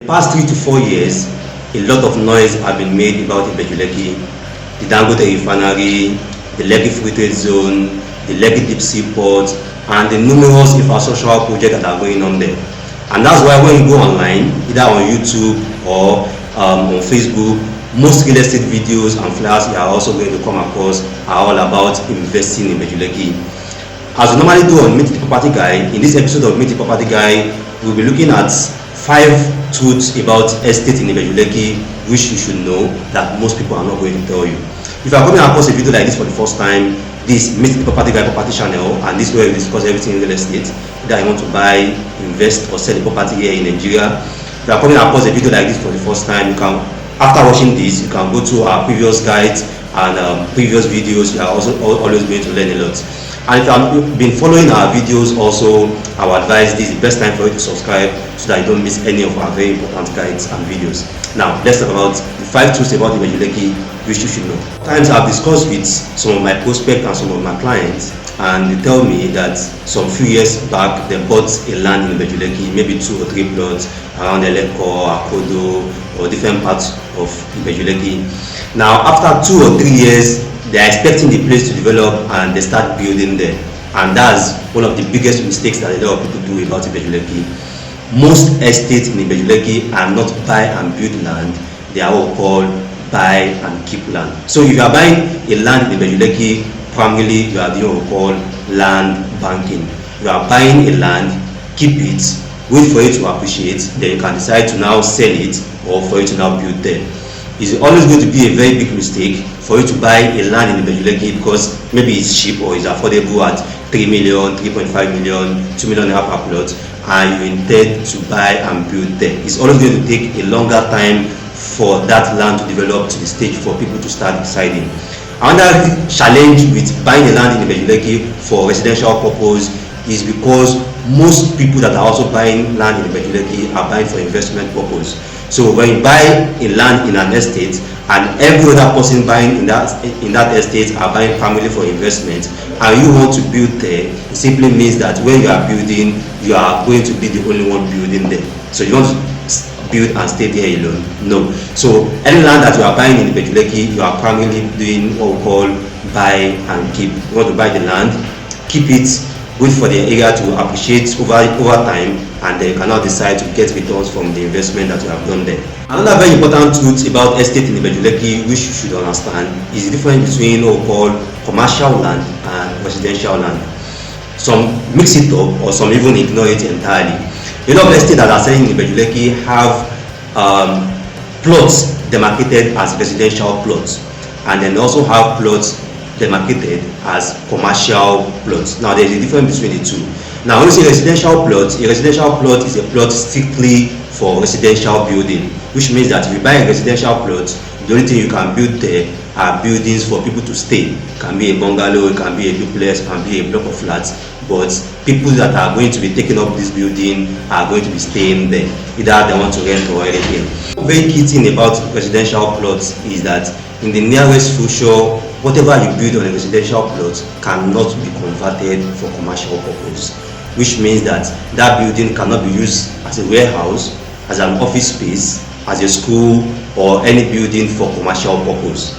Past 3 to 4 years, a lot of noise have been made about Ibeju Lekki, the Dangote refinery, the Lekki Free Trade Zone, the Lekki Deep Sea Port, and the numerous infrastructural projects that are going on there. And that's why when you go online, either on YouTube or on Facebook, most real estate videos and flyers you are also going to come across are all about investing in Ibeju Lekki. As we normally do on Meet the Property Guy, in this episode of Meet the Property Guy, we'll be looking at 5 truths about estate in Ibeju Lekki which you should know that most people are not going to tell you. If you are coming across a video like this for the first time, this Meet the Property Guy property channel, and this is where we discuss everything in real estate, either you want to buy, invest or sell a property here in Nigeria. If you are coming across a video like this for the first time, you can, after watching this, you can go to our previous guides and previous videos. You are also always going to learn a lot. And if you have been following our videos also, I would advise this is the best time for you to subscribe so that you don't miss any of our very important guides and videos. Now, let's talk about the 5 truths about Ibeju Lekki which you should know. Times I've discussed with some of my prospects and some of my clients, and they tell me that some few years back they bought a land in Ibeju Lekki, maybe 2 or 3 plots around Eleko, Akodo, or different parts of Ibeju Lekki. Now, after 2 or 3 years, they are expecting the place to develop and they start building there, and that's one of the biggest mistakes that a lot of people do about Ibeju Lekki. Most estates in Ibeju Lekki are not buy and build land, they are all called buy and keep land. So if you are buying a land in Ibeju Lekki, primarily you are doing what we call land banking. You are buying a land, keep it, wait for it to appreciate, then you can decide to now sell it or for it to now build there. It's always going to be a very big mistake for you to buy a land in Ibeju Lekki because maybe it's cheap or it's affordable at 3 million, 3.5 million, 2 million per plot, and you intend to buy and build there. It's always going to take a longer time for that land to develop to the stage for people to start deciding. Another challenge with buying a land in Ibeju Lekki for residential purpose is because most people that are also buying land in Ibeju Lekki are buying for investment purpose. So when you buy a land in an estate and every other person buying in that estate are buying primarily for investment, and you want to build there, it simply means that when you are building, you are going to be the only one building there. So you want to build and stay there alone? No. So any land that you are buying in Ibeju Lekki, you are primarily doing what we call buy and keep. You want to buy the land, keep it, wait for the area to appreciate over time, and then you cannot decide to get returns from the investment that you have done there. Another very important truth about estate in Ibeju Lekki which you should understand is the difference between what we call commercial land and residential land. Some mix it up or some even ignore it entirely. A lot of estates that are selling in Ibeju Lekki have plots demarcated as residential plots, and then also have plots demarcated as commercial plots. Now there is a difference between the two. Now when you say residential plot, a residential plot is a plot strictly for residential building, which means that if you buy a residential plot, the only thing you can build there are buildings for people to stay. It can be a bungalow, it can be a duplex, it can be a block of flats, but people that are going to be taking up this building are going to be staying there, either they want to rent or anything. Very key thing about residential plots is that in the nearest future, whatever you build on a residential plot cannot be converted for commercial purpose, which means that that building cannot be used as a warehouse, as an office space, as a school, or any building for commercial purpose.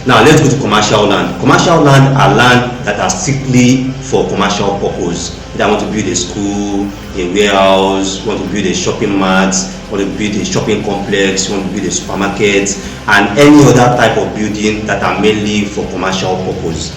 Now let's go to commercial land. Commercial land are land that are strictly for commercial purpose. Either want to build a school, a warehouse, want to build a shopping mart, want to build a shopping complex, want to build a supermarket, and any other type of building that are mainly for commercial purpose.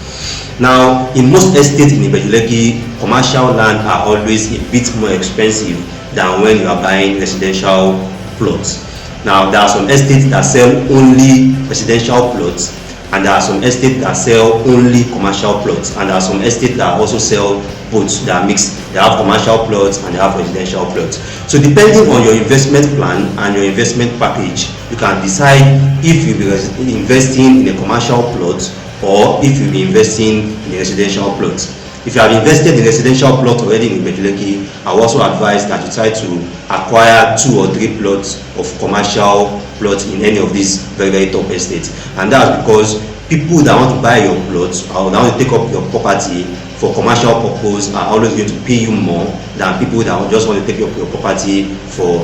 Now, in most estates in Ibeju Lekki, commercial land are always a bit more expensive than when you are buying residential plots. Now, there are some estates that sell only residential plots, and there are some estates that sell only commercial plots, and there are some estates that also sell both. They are mixed. They have commercial plots and they have residential plots. So depending on your investment plan and your investment package, you can decide if you'll be investing in a commercial plot or if you'll be investing in a residential plot. If you have invested in residential plot already in Ibeju Lekki, I will also advise that you try to acquire 2 or 3 plots of commercial plots in any of these very, very top estates. And that's because people that want to buy your plots or that want to take up your property for commercial purpose are always going to pay you more than people that just want to take up your property for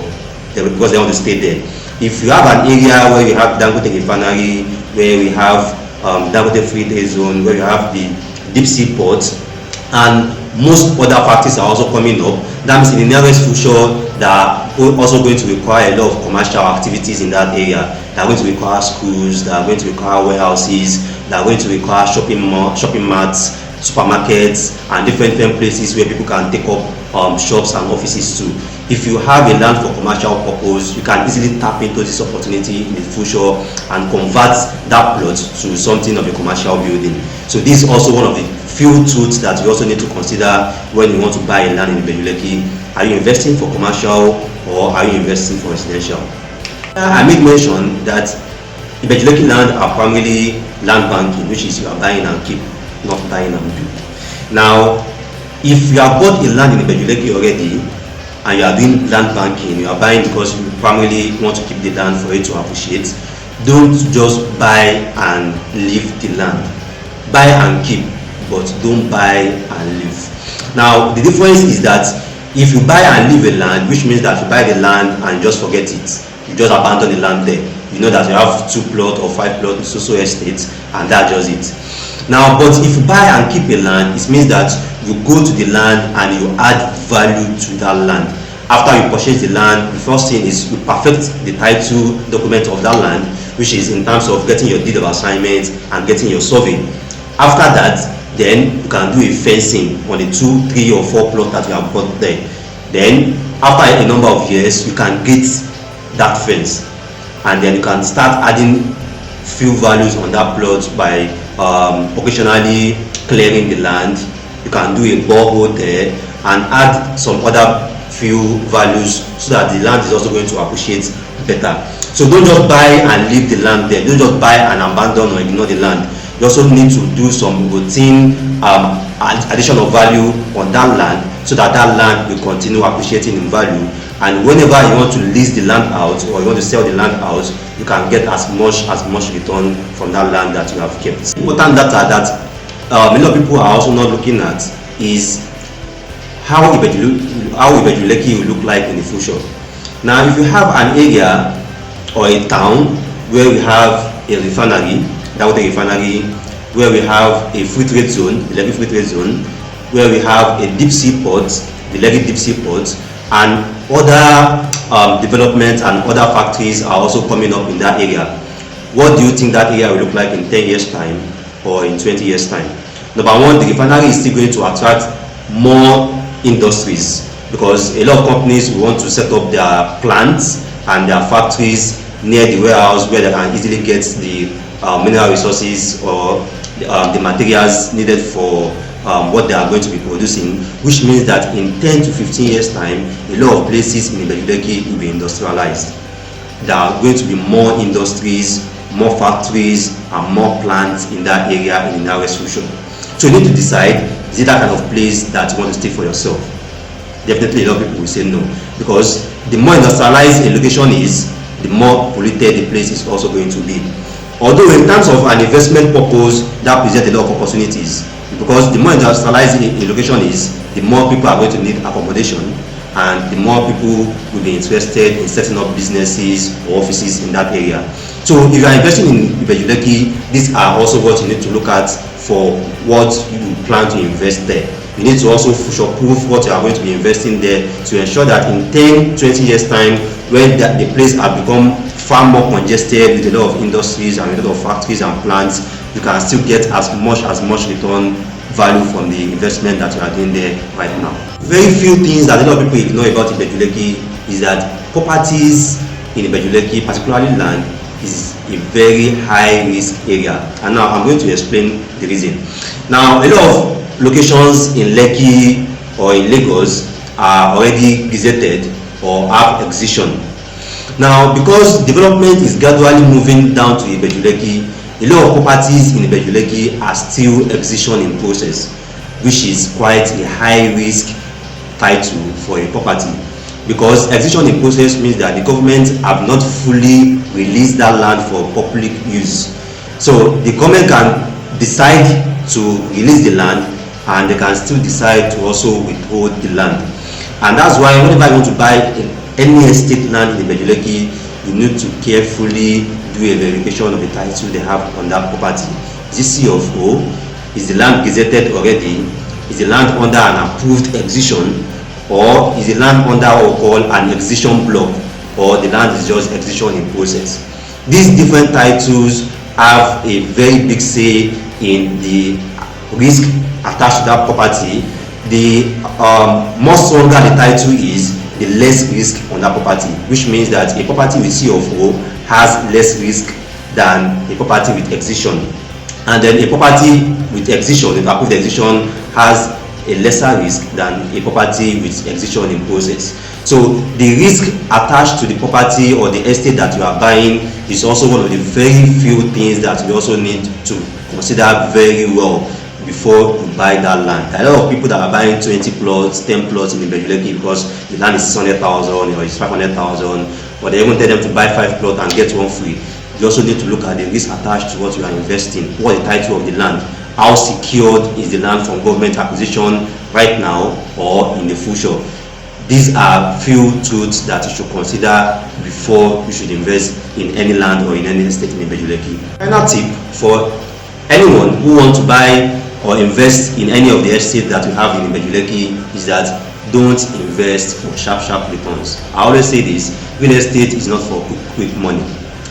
because they want to stay there. If you have an area where you have Dangote refinery, where we have Dangote free trade zone, where you have the deep sea ports, and most other factories are also coming up, that means in the nearest future they are also going to require a lot of commercial activities in that area. They are going to require schools, they are going to require warehouses, they are going to require shopping marts, supermarkets, and different places where people can take up shops and offices too. If you have a land for commercial purpose, you can easily tap into this opportunity in the future and convert that plot to something of a commercial building. So this is also one of the few tools that you also need to consider when you want to buy a land in Ibeju Lekki. Are you investing for commercial or are you investing for residential? I made mention that Ibeju Lekki land are primarily land banking, which is you are buying and keep, not buying and build. Now, if you have bought a land in Ibeju Lekki already and you are doing land banking, you are buying because you primarily want to keep the land for it to appreciate, don't just buy and leave the land. Buy and keep, but don't buy and leave. Now, the difference is that if you buy and leave a land, which means that you buy the land and just forget it, you just abandon the land there. You know that you have 2 plots or 5 plots in so estates, and that's just it. Now, but if you buy and keep a land, it means that you go to the land and you add value to that land. After you purchase the land, the first thing is you perfect the title document of that land, which is in terms of getting your deed of assignment and getting your survey. After that, then you can do a fencing on the 2, 3 or 4 plots that you have bought there. Then after a number of years, you can get that fence, and then you can start adding few values on that plot by occasionally clearing the land. You can do a borehole there and add some other few values so that the land is also going to appreciate better. So don't just buy and leave the land there. Don't just buy and abandon or ignore the land. You also need to do some routine addition of value on that land so that that land will continue appreciating in value. And whenever you want to lease the land out or you want to sell the land out, you can get as much return from that land that you have kept. Important data that a lot of people are also not looking at is how Ibeju Lekki will look like in the future. Now, if you have an area or a town where we have a refinery, Ode-Omi refinery, where we have a free trade zone, the Lekki free trade zone, where we have a deep sea port, the Lekki deep sea port, and other developments and other factories are also coming up in that area. What do you think that area will look like in 10 years time or in 20 years time? Number one, the refinery is still going to attract more industries because a lot of companies want to set up their plants and their factories near the warehouse where they can easily get the mineral resources or the materials needed for what they are going to be producing, which means that in 10 to 15 years time, a lot of places in Ibeju Lekki will be industrialized. There are going to be more industries, more factories, and more plants in that area in the nearest future. So you need to decide, is it that kind of place that you want to stay for yourself? Definitely a lot of people will say no, because the more industrialized a location is, the more polluted the place is also going to be. Although in terms of an investment purpose, that presents a lot of opportunities, because the more industrialized a location is, the more people are going to need accommodation, and the more people will be interested in setting up businesses or offices in that area. So if you are investing in Ibeju Lekki, these are also what you need to look at for what you plan to invest there. You need to also future-proof what you are going to be investing there to ensure that in 10, 20 years time, when the place has become far more congested with a lot of industries and a lot of factories and plants, you can still get as much return value from the investment that you are doing there right now. Very few things that a lot of people ignore about Ibeju Lekki is that properties in Ibeju Lekki, particularly land, is a very high risk area, and now I'm going to explain the reason. Now, a lot of locations in Lekki or in Lagos are already gazetted or have excision. Now, because development is gradually moving down to Ibeju Lekki, a lot of properties in Ibeju Lekki are still excision in process, which is quite a high risk title for a property, because excision in process means that the government have not fully released that land for public use. So the government can decide to release the land, and they can still decide to also withhold the land. And that's why whenever you want to buy any estate land in Ibeju Lekki, you need to carefully do a verification of the title they have on that property. Is it C of O? Is the land gazetted already? Is the land under an approved excision? Or is the land under what we call an excision block? Or the land is just excision in process? These different titles have a very big say in the risk attached to that property. The more stronger the title is, the less risk on that property, which means that a property with C of O has less risk than a property with excision, and then a property with excision, with approved excision, has a lesser risk than a property with excision in process. So the risk attached to the property or the estate that you are buying is also one of the very few things that we also need to consider very well before you buy that land. There are a lot of people that are buying 20 plots, 10 plots in Ibeju Lekki because the land is 600,000 or it's 500,000, or they even tell them to buy 5 plots and get one free. You also need to look at the risk attached to what you are investing. What is the title of the land? How secured is the land from government acquisition right now or in the future? These are few truths that you should consider before you should invest in any land or in any estate in Ibeju Lekki. Final tip for anyone who wants to buy or invest in any of the estates that we have in Ibeju Lekki is that don't invest for sharp returns. I always say this: real estate is not for quick money.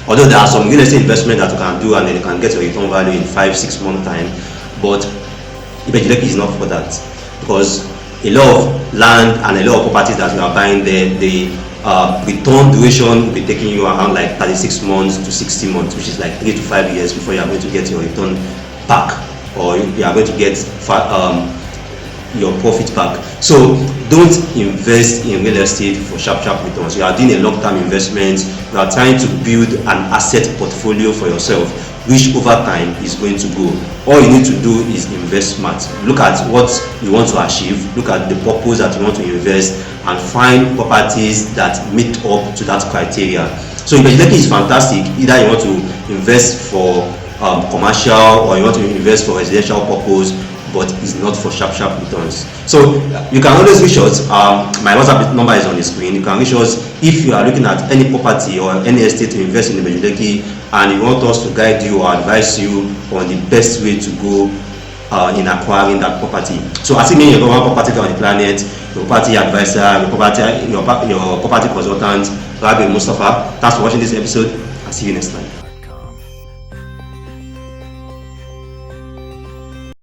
Although there are some real estate investment that you can do and then you can get your return value in 5-6 months time, but Ibeju Lekki is not for that, because a lot of land and a lot of properties that you are buying there, the return duration will be taking you around like 36 months to 60 months, which is like 3 to 5 years before you are going to get your return back, or you are going to get your profit back. So don't invest in real estate for sharp returns. You are doing a long-term investment. You are trying to build an asset portfolio for yourself, which over time is going to grow. All you need to do is invest smart. Look at what you want to achieve, look at the purpose that you want to invest, and find properties that meet up to that criteria. So Ibeju Lekki is fantastic. Either you want to invest for commercial or you want to invest for residential purpose, but it's not for sharp returns. So you can always reach us. My WhatsApp number is on the screen. You can reach us if you are looking at any property or any estate to invest in Ibeju Lekki, and you want us to guide you or advise you on the best way to go in acquiring that property. So as you mean, your property on the planet, your property advisor, your property consultant, Rabbi Mustafa. Thanks for watching this episode. I'll see you next time.